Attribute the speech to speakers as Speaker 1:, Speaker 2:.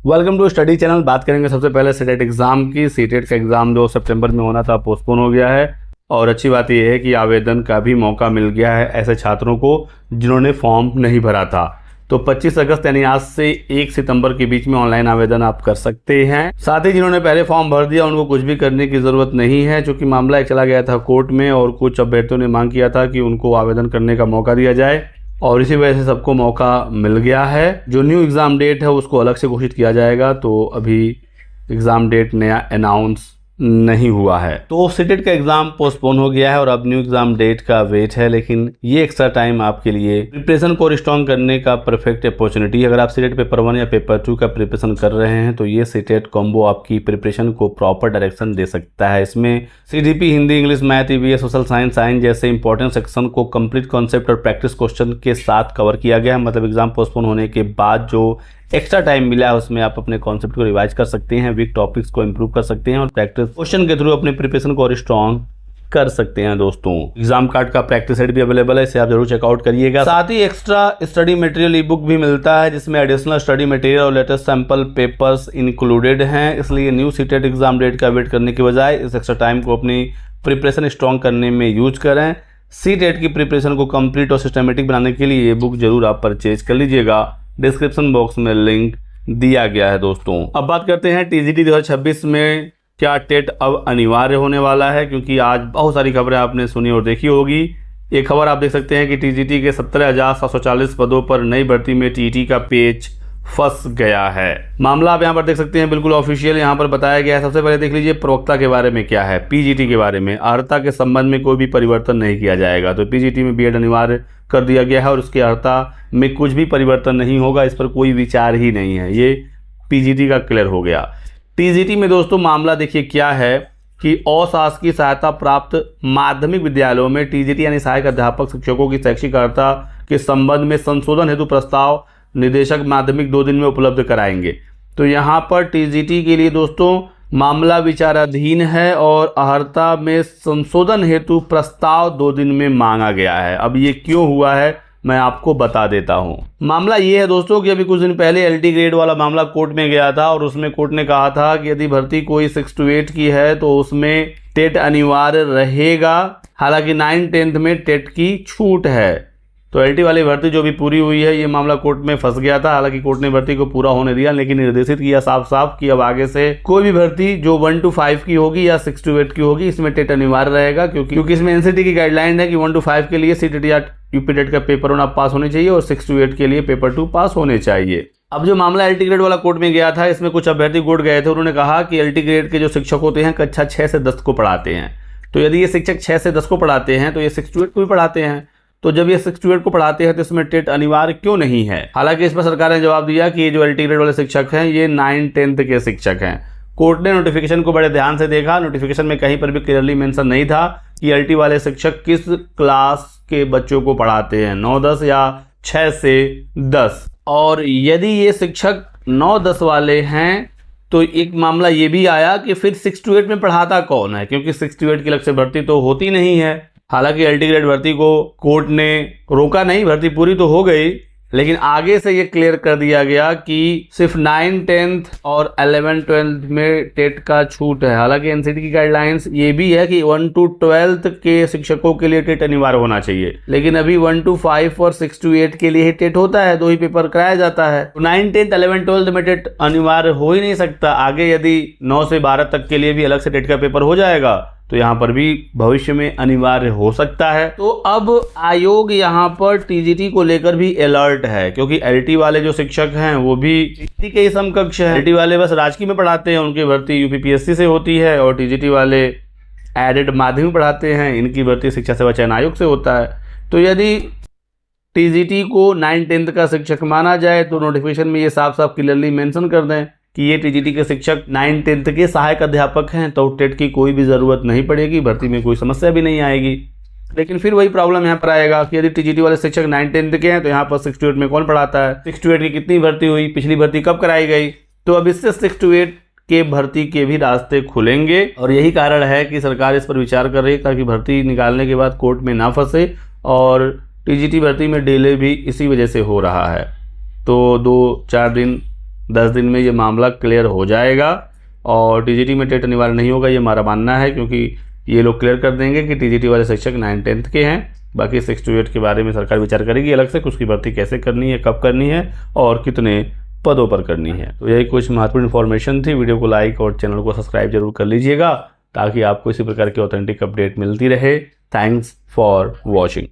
Speaker 1: Welcome to study channel. बात करेंगे सबसे पहले सीटेट एग्जाम की। सीटेट का एग्जाम जो सितंबर में होना था पोस्टपोन हो गया है और अच्छी बात यह है कि आवेदन का भी मौका मिल गया है ऐसे छात्रों को जिन्होंने फॉर्म नहीं भरा था। तो 25 अगस्त यानी आज से 1 सितंबर के बीच में ऑनलाइन आवेदन आप कर सकते हैं। साथ ही जिन्होंने पहले फॉर्म भर दिया उनको कुछ भी करने की ज़रूरत नहीं है, क्योंकि मामला एक चला गया था कोर्ट में और कुछ अभ्यर्थियों ने मांग किया था कि उनको आवेदन करने का मौका दिया जाए और इसी वजह से सबको मौका मिल गया है। जो न्यू एग्ज़ाम डेट है उसको अलग से घोषित किया जाएगा, तो अभी एग्ज़ाम डेट नया अनाउंस नहीं हुआ है। तो सीटेट का एग्ज़ाम पोस्टपोन हो गया है और अब न्यू एग्ज़ाम डेट का वेट है। लेकिन ये एक्स्ट्रा टाइम आपके लिए प्रिपरेशन को स्ट्रॉन्ग करने का परफेक्ट अपॉर्चुनिटी है। अगर आप सीटेट पेपर 1 या पेपर 2 का प्रिपरेशन कर रहे हैं तो ये सीटेट कॉम्बो आपकी प्रिपरेशन को प्रॉपर डायरेक्शन दे सकता है। इसमें CDP, Hindi, English, math, EVS, social science जैसे इंपॉर्टेंट सेक्शन को कंप्लीट कॉन्सेप्ट और प्रैक्टिस क्वेश्चन के साथ कवर किया गया है। मतलब एग्जाम पोस्टपोन होने के बाद जो एक्स्ट्रा टाइम मिला है उसमें आप अपने कॉन्सेप्ट को रिवाइज कर सकते हैं, वीक टॉपिक्स को इंप्रूव कर सकते हैं और प्रैक्टिस क्वेश्चन के थ्रू अपने प्रिपरेशन को और स्ट्रॉन्ग कर सकते हैं। दोस्तों, एग्जाम कार्ड का प्रैक्टिस सेट भी अवेलेबल है, इसे आप जरूर चेकआउट करिएगा। साथ ही extra study material e book भी मिलता है जिसमें एडिशनल स्टडी मटेरियल और लेटेस्ट सैंपल पेपर्स इंक्लूडेड हैं। इसलिए न्यू सीटेट एग्जाम डेट का वेट करने के बजाय इस एक्स्ट्रा टाइम को अपनी प्रिपरेशन स्ट्रॉन्ग करने में यूज करें। सीटेट की प्रिपरेशन को कंप्लीट और सिस्टमेटिक बनाने के लिए ये बुक जरूर आप परचेज कर लीजिएगा। डिस्क्रिप्शन बॉक्स में लिंक दिया गया है। दोस्तों, अब बात करते हैं टीजीटी 2026 में क्या टेट अब अनिवार्य होने वाला है, क्योंकि आज बहुत सारी खबरें आपने सुनी और देखी होगी। एक खबर आप देख सकते हैं कि टीजीटी के 17,740 पदों पर नई भर्ती में टीटी का पेच फंस गया है। मामला आप यहाँ पर देख सकते हैं, बिल्कुल ऑफिशियल यहाँ पर बताया गया है। सबसे पहले देख लीजिए प्रवक्ता के बारे में क्या है। पीजीटी के बारे में अर्हता के संबंध में कोई भी परिवर्तन नहीं किया जाएगा। तो पीजीटी में बीएड अनिवार्य कर दिया गया है और उसकी अर्हता में कुछ भी परिवर्तन नहीं होगा, इस पर कोई विचार ही नहीं है। ये पीजीटी का क्लियर हो गया। टीजीटी में दोस्तों मामला देखिए क्या है कि अशासकीय सहायता प्राप्त माध्यमिक विद्यालयों में टीजीटी यानी सहायक अध्यापक शिक्षकों की शैक्षिक अर्हता के संबंध में संशोधन हेतु प्रस्ताव निदेशक माध्यमिक 2 दिन में उपलब्ध कराएंगे। तो यहाँ पर टीजीटी के लिए दोस्तों मामला विचाराधीन है और अर्हता में संशोधन हेतु प्रस्ताव 2 दिन में मांगा गया है। अब ये क्यों हुआ है मैं आपको बता देता हूँ। मामला ये है दोस्तों कि अभी कुछ दिन पहले एलटी ग्रेड वाला मामला कोर्ट में गया था और उसमें कोर्ट ने कहा था कि यदि भर्ती कोई 6 to 8 की है तो उसमें टेट अनिवार्य रहेगा। हालांकि 9th-10th में टेट की छूट है। तो एलटी वाली भर्ती जो भी पूरी हुई है, ये मामला कोर्ट में फंस गया था। हालांकि कोर्ट ने भर्ती को पूरा होने दिया, लेकिन निर्देशित किया साफ साफ कि अब आगे से कोई भी भर्ती जो 1 to 5 की होगी या 6 to 8 की होगी इसमें टेट अनिवार्य रहेगा, क्योंकि इसमें एनसीटी की गाइडलाइन है कि 1 to 5 के लिए सीटेट या यूपी टेट का पेपर 1 आप पास होने चाहिए और 6 to 8 के लिए पेपर 2 पास होने चाहिए। अब जो मामला एलटी ग्रेड वाला कोर्ट में गया था, इसमें कुछ अभ्यर्थी कोर्ट गए थे। उन्होंने कहा कि एलटी ग्रेड के जो शिक्षक होते हैं कक्षा 6 से 10 को पढ़ाते हैं। तो यदि ये शिक्षक 6 से 10 को पढ़ाते हैं तो ये 6 to 8 को भी पढ़ाते हैं। तो जब ये 6 to 8 को पढ़ाते हैं तो इसमें टेट अनिवार्य क्यों नहीं है। हालांकि इस पर सरकार ने जवाब दिया कि ये जो एलटी ग्रेड वाले शिक्षक हैं ये 9th-10th के शिक्षक हैं। कोर्ट ने नोटिफिकेशन को बड़े ध्यान से देखा। नोटिफिकेशन में कहीं पर भी क्लियरली मेंशन नहीं था कि एलटी वाले शिक्षक किस क्लास के बच्चों को पढ़ाते हैं, 9-10 या 6 से 10। और यदि ये शिक्षक 9-10 वाले हैं तो एक मामला ये भी आया कि फिर 6 to 8 में पढ़ाता कौन है, क्योंकि 6 to 8 की अलग से भर्ती तो होती नहीं है। हालांकि एलटी ग्रेड भर्ती को कोर्ट ने रोका नहीं, भर्ती पूरी तो हो गई, लेकिन आगे से ये क्लियर कर दिया गया कि सिर्फ 9th-10th और 11th-12th में टेट का छूट है। हालांकि एनसीटी की गाइडलाइंस ये भी है कि 1 to 12th के शिक्षकों के लिए टेट अनिवार्य होना चाहिए, लेकिन अभी 1 to 5 और 6 to 8 के लिए ही टेट होता है, 2 ही पेपर कराया जाता है। तो 9th-10th 11th-12th में टेट अनिवार्य हो ही नहीं सकता। आगे यदि 9 से 12 तक के लिए भी अलग से टेट का पेपर हो जाएगा तो यहाँ पर भी भविष्य में अनिवार्य हो सकता है। तो अब आयोग यहाँ पर टीजीटी को लेकर भी अलर्ट है, क्योंकि एलटी वाले जो शिक्षक हैं वो भी टीजीटी के ही समकक्ष हैं। एलटी वाले बस राजकीय में पढ़ाते हैं, उनकी भर्ती यूपीपीएससी से होती है, और टीजीटी वाले एडेड माध्यमिक पढ़ाते हैं, इनकी भर्ती शिक्षा सेवा चयन आयोग से होता है। तो यदि टीजीटी को 9th-10th का शिक्षक माना जाए तो नोटिफिकेशन में ये साफ साफ क्लियरली मेंशन कर दें कि ये टीजीटी के शिक्षक 9th-10th के सहायक अध्यापक हैं, तो टेट की कोई भी ज़रूरत नहीं पड़ेगी, भर्ती में कोई समस्या भी नहीं आएगी। लेकिन फिर वही प्रॉब्लम यहाँ पर आएगा कि यदि टीजीटी वाले शिक्षक 9th-10th के हैं तो यहाँ पर 6 to 8 में कौन पढ़ाता है, 6 to 8 की कितनी भर्ती हुई, पिछली भर्ती कब कराई गई। तो अब इससे 6 to 8 के भर्ती के भी रास्ते खुलेंगे और यही कारण है कि सरकार इस पर विचार कर रही है ताकि भर्ती निकालने के बाद कोर्ट में ना फंसे। और टीजीटी भर्ती में डिले भी इसी वजह से हो रहा है। तो 2-4 दिन 10 दिन में ये मामला क्लियर हो जाएगा और टीजीटी में टेट अनिवार्य नहीं होगा, ये हमारा मानना है, क्योंकि ये लोग क्लियर कर देंगे कि टीजीटी वाले शिक्षक 9th-10th के हैं। बाकी 6 to 8 के बारे में सरकार विचार करेगी अलग से कि उसकी भर्ती कैसे करनी है, कब करनी है और कितने पदों पर करनी है। तो यही कुछ महत्वपूर्ण इन्फॉर्मेशन थी। वीडियो को लाइक और चैनल को सब्सक्राइब जरूर कर लीजिएगा ताकि आपको इसी प्रकार की ऑथेंटिक अपडेट मिलती रहे। Thanks for watching.